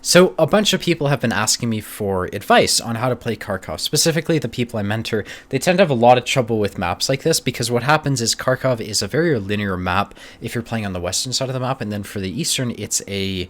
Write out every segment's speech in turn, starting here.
So a bunch of people have been asking me for advice on how to play Kharkov. Specifically, the people I mentor, they tend to have a lot of trouble with maps like this because what happens is Kharkov is a very linear map if you're playing on the western side of the map, and then for the eastern, it's a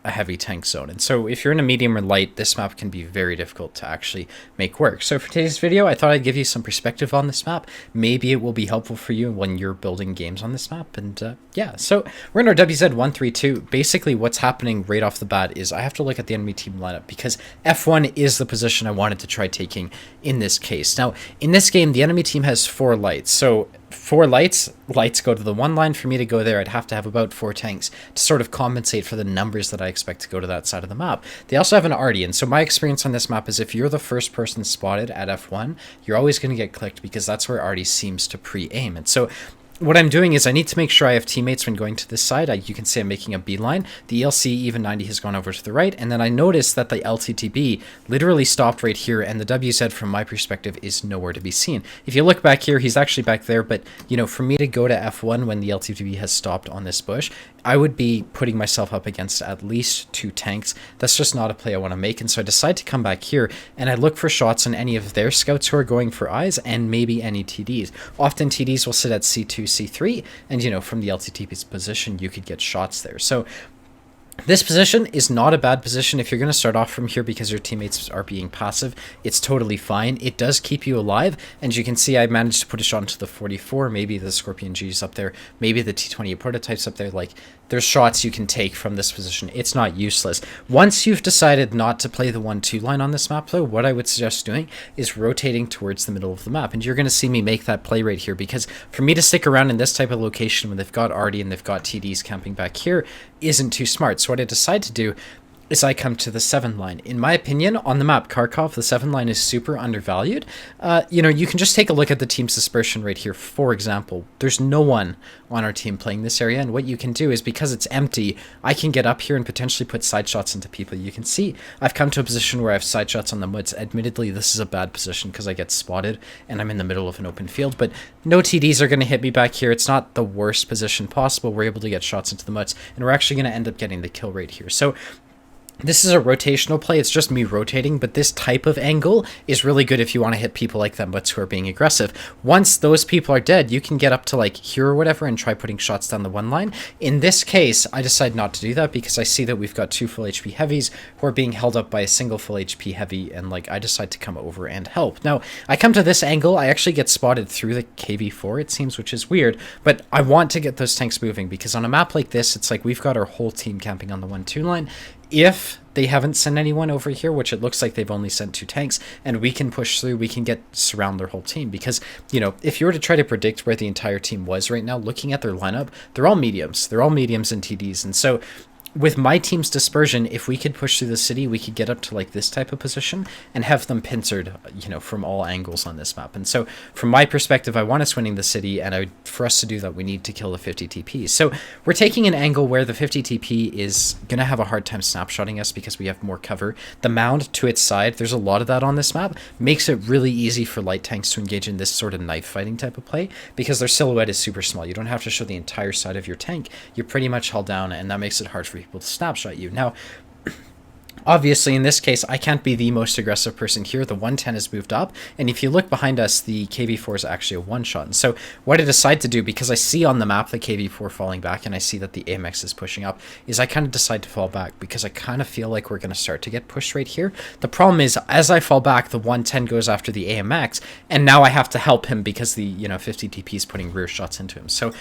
heavy tank zone. And so if you're in a medium or light, this map can be very difficult to actually make work. So for today's video, I thought I'd give you some perspective on this map. Maybe it will be helpful for you when you're building games on this map. And yeah, so we're in our WZ132. Basically what's happening right off the bat is I have to look at the enemy team lineup because F1 is the position I wanted to try taking in this case. Now, in this game, the enemy team has 4 lights. So 4 lights go to the 1 line. For me to go there, I'd have to have about 4 tanks to sort of compensate for the numbers that I expect to go to that side of the map. They also have an Arty, and so my experience on this map is if you're the first person spotted at F1, you're always going to get clicked because that's where Arty seems to pre-aim. And so what I'm doing is I need to make sure I have teammates when going to this side. You can see I'm making a beeline. The ELC even 90 has gone over to the right, and then I noticed that the LTTB literally stopped right here, and the WZ from my perspective is nowhere to be seen. If you look back here, he's actually back there, but you know, for me to go to F1 when the LTTB has stopped on this bush, I would be putting myself up against at least 2 tanks. That's just not a play I want to make, and so I decide to come back here and I look for shots on any of their scouts who are going for eyes and maybe any TDs. Often TDs will sit at C2, C3, and you know, from the LTTB's position, you could get shots there. So this position is not a bad position if you're going to start off from here because your teammates are being passive. It's totally fine. It does keep you alive, and you can see I managed to put a shot into the 44, maybe the Scorpion G's up there, maybe the T28 prototypes up there. Like, there's shots you can take from this position. It's not useless. Once you've decided not to play the 1-2 line on this map, though, what I would suggest doing is rotating towards the middle of the map, and you're going to see me make that play right here because for me to stick around in this type of location when they've got Arty and they've got TDs camping back here isn't too smart. So what I decide to do is I come to the 7 line. In my opinion, on the map Kharkov, the 7 line is super undervalued. You know, you can just take a look at the team's dispersion right here. For example, there's no one on our team playing this area, and what you can do is because it's empty, I can get up here and potentially put side shots into people. You can see I've come to a position where I have side shots on the woods. Admittedly, this is a bad position because I get spotted and I'm in the middle of an open field, but no TDs are going to hit me back here. It's not the worst position possible. We're able to get shots into the mutts, and we're actually going to end up getting the kill right here. So this is a rotational play. It's just me rotating, but this type of angle is really good if you want to hit people like them, but who are being aggressive. Once those people are dead, you can get up to like here or whatever and try putting shots down the 1 line. In this case, I decide not to do that because I see that we've got 2 full HP heavies who are being held up by a single full HP heavy, and like I decide to come over and help. Now, I come to this angle, I actually get spotted through the KV4, it seems, which is weird, but I want to get those tanks moving because on a map like this, it's like we've got our whole team camping on the 1-2 line. If they haven't sent anyone over here, which it looks like they've only sent 2 tanks, and we can push through, we can surround their whole team. Because, you know, if you were to try to predict where the entire team was right now, looking at their lineup, they're all mediums. They're all mediums and TDs. And so with my team's dispersion, if we could push through the city, we could get up to like this type of position and have them pincered, you know, from all angles on this map. And so from my perspective, I want us winning the city, and for us to do that, we need to kill the 50 TP. So we're taking an angle where the 50 TP is going to have a hard time snapshotting us because we have more cover. The mound to its side, there's a lot of that on this map, makes it really easy for light tanks to engage in this sort of knife fighting type of play because their silhouette is super small. You don't have to show the entire side of your tank. You're pretty much held down, and that makes it hard for people to snapshot you. Now, obviously, in this case, I can't be the most aggressive person here. The 110 has moved up, and if you look behind us, the KV4 is actually a 1-shot. And so what I decide to do, because I see on the map the KV4 falling back, and I see that the AMX is pushing up, is I kind of decide to fall back, because I kind of feel like we're going to start to get pushed right here. The problem is, as I fall back, the 110 goes after the AMX, and now I have to help him because the 50 TP is putting rear shots into him. So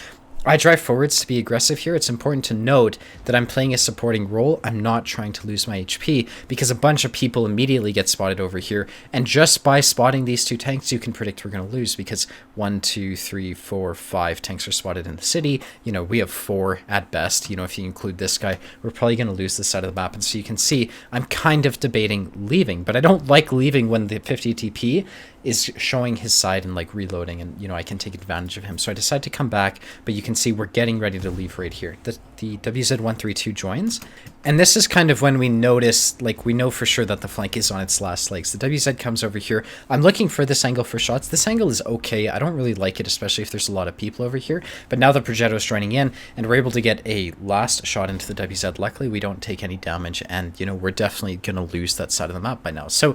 I drive forwards to be aggressive here. It's important to note that I'm playing a supporting role. I'm not trying to lose my HP because a bunch of people immediately get spotted over here. And just by spotting these 2 tanks, you can predict we're going to lose because 1, 2, 3, 4, 5 tanks are spotted in the city. You know, we have 4 at best. You know, if you include this guy, we're probably going to lose this side of the map. And so you can see I'm kind of debating leaving, but I don't like leaving when the 50 TP is showing his side and like reloading, and you know, I can take advantage of him. So I decide to come back, but you can see we're getting ready to leave right here. The WZ-132 joins, and this is kind of when we notice, like, we know for sure that the flank is on its last legs. The WZ comes over here. I'm looking for this angle for shots. This angle is okay. I don't really like it, especially if there's a lot of people over here. But now the Progetto's joining in, and we're able to get a last shot into the WZ. Luckily, we don't take any damage, and, you know, we're definitely going to lose that side of the map by now. So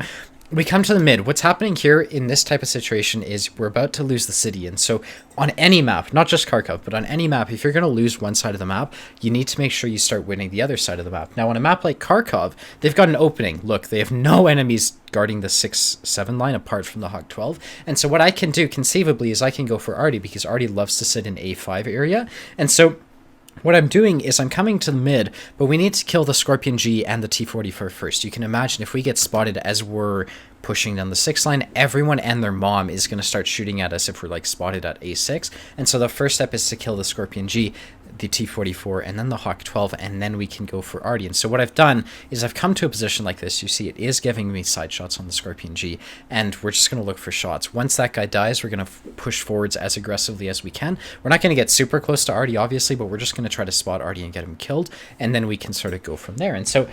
we come to the mid. What's happening here in this type of situation is we're about to lose the city. And so on any map, not just Kharkov, but on any map, if you're going to lose one side of the map, you need to make sure you start winning the other side of the map. Now, on a map like Kharkov, they've got an opening. Look, they have no enemies guarding the 6-7 line apart from the Hawk 12. And so what I can do conceivably is I can go for Artie, because Artie loves to sit in A5 area. And so what I'm doing is I'm coming to the mid, but we need to kill the Scorpion G and the T-44 first. You can imagine if we get spotted as we're pushing down the 6 line, everyone and their mom is going to start shooting at us if we're like spotted at A6. And so the first step is to kill the Scorpion G, the T-44, and then the Hawk 12, and then we can go for Artie. And so what I've done is I've come to a position like this. You see it is giving me side shots on the Scorpion G, and we're just going to look for shots. Once that guy dies, we're going to push forwards as aggressively as we can. We're not going to get super close to Artie, obviously, but we're just going to try to spot Artie and get him killed, and then we can sort of go from there. And so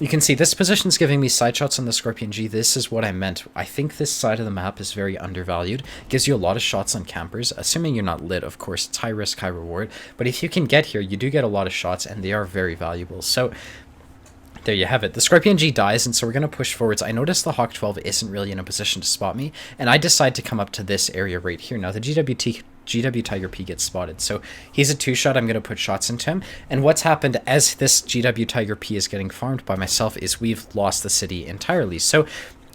you can see this position's giving me side shots on the Scorpion G. This is what I meant. I think this side of the map is very undervalued. It gives you a lot of shots on campers, assuming you're not lit, of course. It's high risk, high reward. But if you can get here, you do get a lot of shots, and they are very valuable. So there you have it. The Scorpion G dies, and so we're going to push forwards. I notice the Hawk 12 isn't really in a position to spot me, and I decide to come up to this area right here. Now, the GW Tiger P gets spotted, so he's a 2-shot. I'm going to put shots into him, and what's happened as this GW Tiger P is getting farmed by myself is we've lost the city entirely. So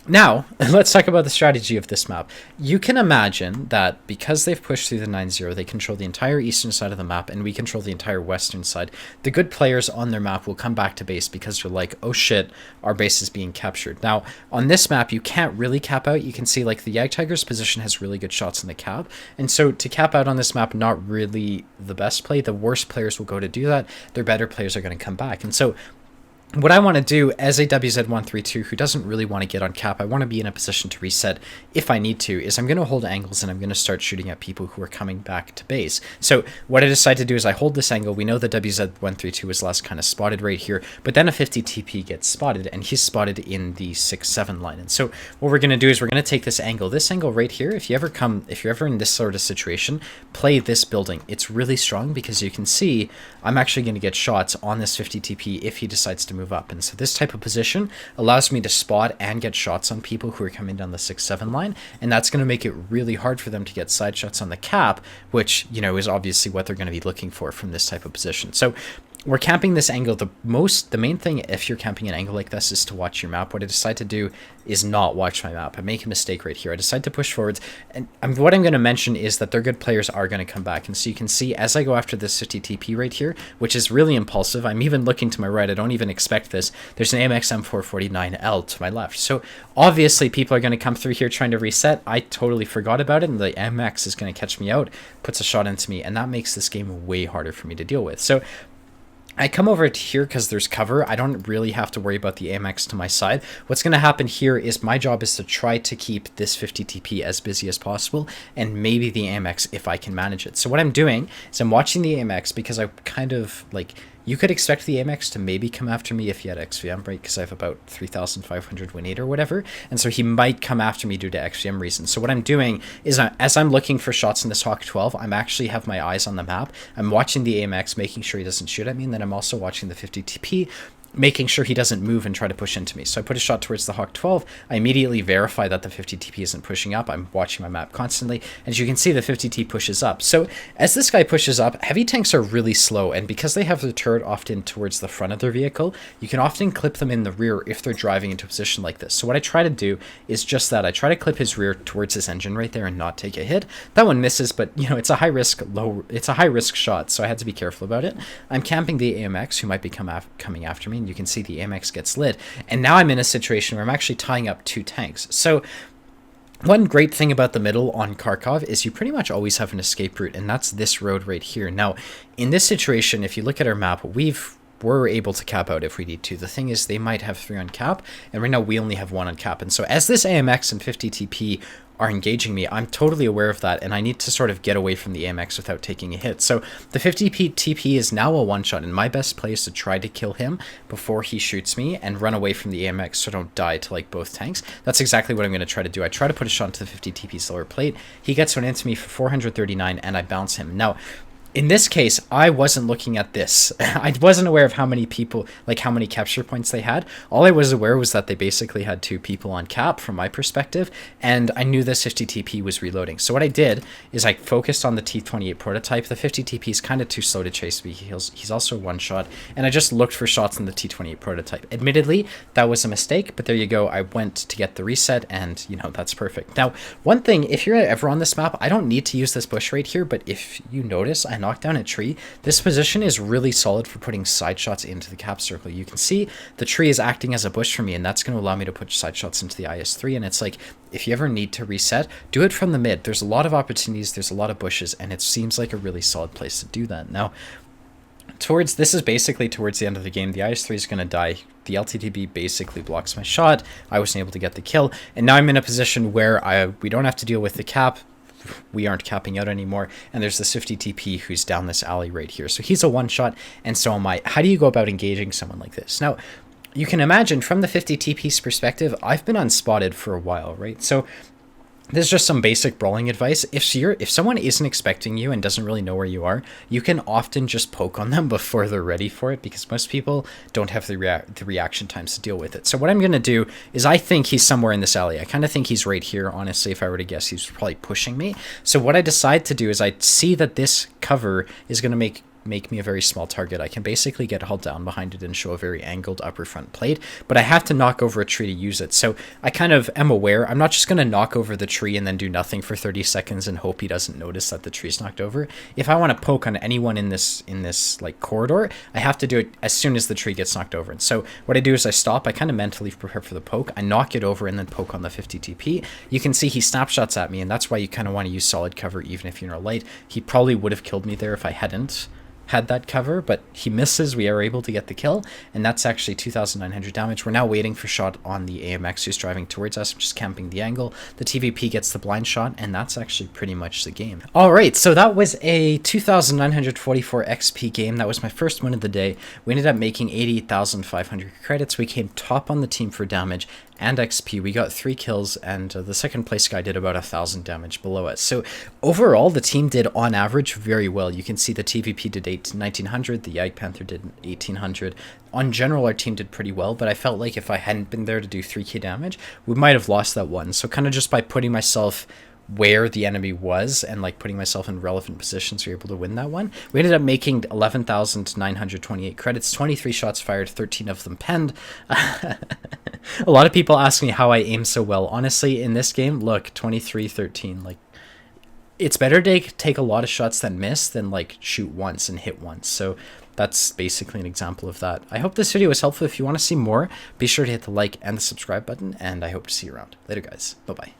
now, let's talk about the strategy of this map. You can imagine that because they've pushed through the 9-0, they control the entire eastern side of the map, and we control the entire western side. The good players on their map will come back to base because they're like, oh shit, our base is being captured. Now, on this map, you can't really cap out. You can see, like, the Yag Tiger's position has really good shots in the cap, and so to cap out on this map, not really the best play. The worst players will go to do that. Their better players are going to come back, and so what I want to do as a WZ-132 who doesn't really want to get on cap, I want to be in a position to reset if I need to, is I'm going to hold angles and I'm going to start shooting at people who are coming back to base. So what I decide to do is I hold this angle. We know the WZ-132 was last kind of spotted right here, but then a 50 TP gets spotted, and he's spotted in the 6-7 line. And so what we're going to do is we're going to take this angle right here. If you're ever in this sort of situation, play this building. It's really strong because you can see I'm actually going to get shots on this 50 TP if he decides to move up. And so this type of position allows me to spot and get shots on people who are coming down the 6-7 line, and that's going to make it really hard for them to get side shots on the cap, which, you know, is obviously what they're going to be looking for from this type of position. So we're camping this angle. The main thing if you're camping an angle like this is to watch your map. What I decide to do is not watch my map. I make a mistake right here. I decide to push forwards, and what I'm going to mention is that their good players are going to come back. And so you can see as I go after this 50 TP right here, which is really impulsive. I'm even looking to my right. I don't even expect this. There's an AMX M449L to my left. So obviously people are going to come through here trying to reset. I totally forgot about it, and the MX is going to catch me out, puts a shot into me, and that makes this game way harder for me to deal with. So I come over to here because there's cover. I don't really have to worry about the AMX to my side. What's going to happen here is my job is to try to keep this 50 TP as busy as possible, and maybe the AMX if I can manage it. So what I'm doing is I'm watching the AMX because I kind of like, you could expect the AMX to maybe come after me if he had XVM, right? Because I have about 3,500 win 8 or whatever. And so he might come after me due to XVM reasons. So what I'm doing is as I'm looking for shots in this Hawk 12, I'm actually have my eyes on the map. I'm watching the AMX, making sure he doesn't shoot at me. And then I'm also watching the 50 TP, making sure he doesn't move and try to push into me. So I put a shot towards the Hawk 12. I immediately verify that the 50 TP isn't pushing up. I'm watching my map constantly. As you can see, the 50 T pushes up. So as this guy pushes up, heavy tanks are really slow. And because they have the turret often towards the front of their vehicle, you can often clip them in the rear if they're driving into a position like this. So what I try to do is just that. I try to clip his rear towards his engine right there and not take a hit. That one misses, but you know, it's a high risk shot. So I had to be careful about it. I'm camping the AMX who might be coming after me. You can see the AMX gets lit, and now I'm in a situation where I'm actually tying up 2 tanks. So one great thing about the middle on Kharkov is you pretty much always have an escape route, and that's this road right here. Now, in this situation, if you look at our map, we're we're able to cap out if we need to. The thing is, they might have 3 on cap, and right now we only have 1 on cap. And so as this AMX and 50 TP are engaging me, I'm totally aware of that, and I need to sort of get away from the AMX without taking a hit. So the 50 TP is now a one-shot, and my best play is to try to kill him before he shoots me and run away from the AMX so I don't die to like both tanks. That's exactly what I'm going to try to do. I try to put a shot into the 50 TP's lower plate. He gets one into me for 439, and I bounce him. Now, in this case, I wasn't looking at this. I wasn't aware of how many people, like how many capture points they had. All I was aware was that they basically had 2 people on cap from my perspective, and I knew this 50 TP was reloading. So what I did is I focused on the T28 prototype. The 50 TP is kind of too slow to chase me. He's also one shot, and I just looked for shots in the T28 prototype. Admittedly, that was a mistake, but there you go. I went to get the reset, and you know, that's perfect. Now, one thing, if you're ever on this map, I don't need to use this bush right here, but if you notice, I knocked down a tree. This position is really solid for putting side shots into the cap circle. You can see the tree is acting as a bush for me, and that's going to allow me to put side shots into the IS-3. And it's like, if you ever need to reset, do it from the mid. There's a lot of opportunities, there's a lot of bushes, and it seems like a really solid place to do that. Now, this is basically towards the end of the game. The IS-3 is going to die. The LTTB basically blocks my shot. I wasn't able to get the kill, and now I'm in a position where we don't have to deal with the cap. We aren't capping out anymore, and there's this 50 TP who's down this alley right here. So he's a one-shot, and so am I. How do you go about engaging someone like this? Now, you can imagine from the 50 TP's perspective, I've been unspotted for a while, right? So this is just some basic brawling advice. If someone isn't expecting you and doesn't really know where you are, you can often just poke on them before they're ready for it, because most people don't have the reaction times to deal with it. So what I'm going to do is, I think he's somewhere in this alley. I kind of think he's right here. Honestly, if I were to guess, he's probably pushing me. So what I decide to do is, I see that this cover is going to make me a very small target. I can basically get hull down behind it and show a very angled upper front plate, but I have to knock over a tree to use it. So I kind of am aware. I'm not just going to knock over the tree and then do nothing for 30 seconds and hope he doesn't notice that the tree's knocked over. If I want to poke on anyone in this like corridor, I have to do it as soon as the tree gets knocked over. And so what I do is I stop, I kind of mentally prepare for the poke, I knock it over and then poke on the 50 TP. You can see he snapshots at me, and that's why you kind of want to use solid cover even if you're in a light. He probably would have killed me there if I hadn't had that cover, but he misses. We are able to get the kill, and that's actually 2,900 damage. We're now waiting for shot on the AMX who's driving towards us. I'm just camping the angle. The TVP gets the blind shot, and that's actually pretty much the game. All right, so that was a 2,944 XP game. That was my first win of the day. We ended up making 88,500 credits. We came top on the team for damage and XP. We got 3 kills, and the second place guy did about 1,000 damage below us. So overall, the team did on average very well. You can see the TVP did 1,900, the Yag Panther did 1,800. On general, our team did pretty well, but I felt like if I hadn't been there to do 3k damage, we might have lost that one. So kind of just by putting myself where the enemy was and like putting myself in relevant positions, we were able to win that one. We ended up making 11,928 credits, 23 shots fired, 13 of them penned. A lot of people ask me how I aim so well. Honestly, in this game, look, 23-13, like, it's better to take a lot of shots that miss than like shoot once and hit once. So that's basically an example of that. I hope this video was helpful. If you want to see more, be sure to hit the like and the subscribe button, and I hope to see you around. Later, guys. Bye-bye.